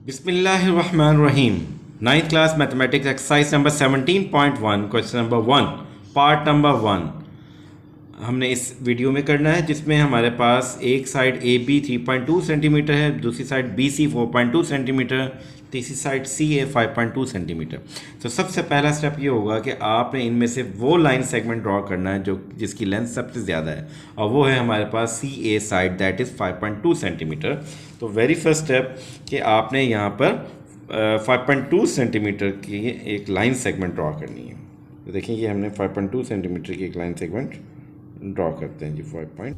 बिस्मिल्लाहिर्रहमानिर्रहीम। 9th class mathematics exercise number 17.1 question number 1 part number 1 हमने इस वीडियो में करना है, जिसमें हमारे पास एक साइड ए बी 3.2 सेंटीमीटर है, दूसरी साइड बी सी 4.2 सेंटीमीटर, तीसरी साइड सी ए 5.2 सेंटीमीटर। तो सबसे पहला स्टेप ये होगा कि आपने इनमें से वो लाइन सेगमेंट ड्रॉ करना है जो जिसकी लेंथ सबसे ज़्यादा है, और वो है हमारे पास सी ए साइड, दैट इज़ 5.2 सेंटीमीटर। तो वेरी फर्स्ट स्टेप कि आपने यहाँ पर 5.2 सेंटीमीटर की एक लाइन सेगमेंट ड्रॉ करनी है। तो देखिए ये हमने 5.2 सेंटीमीटर की एक लाइन सेगमेंट ड्रॉ करते हैं जी। 5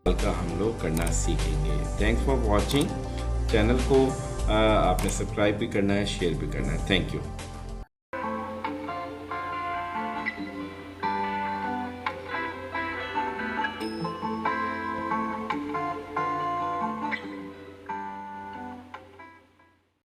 का हम लोग करना सीखेंगे। Thanks for watching. चैनल को आपने सब्सक्राइब भी करना है, शेयर भी करना है। Thank you.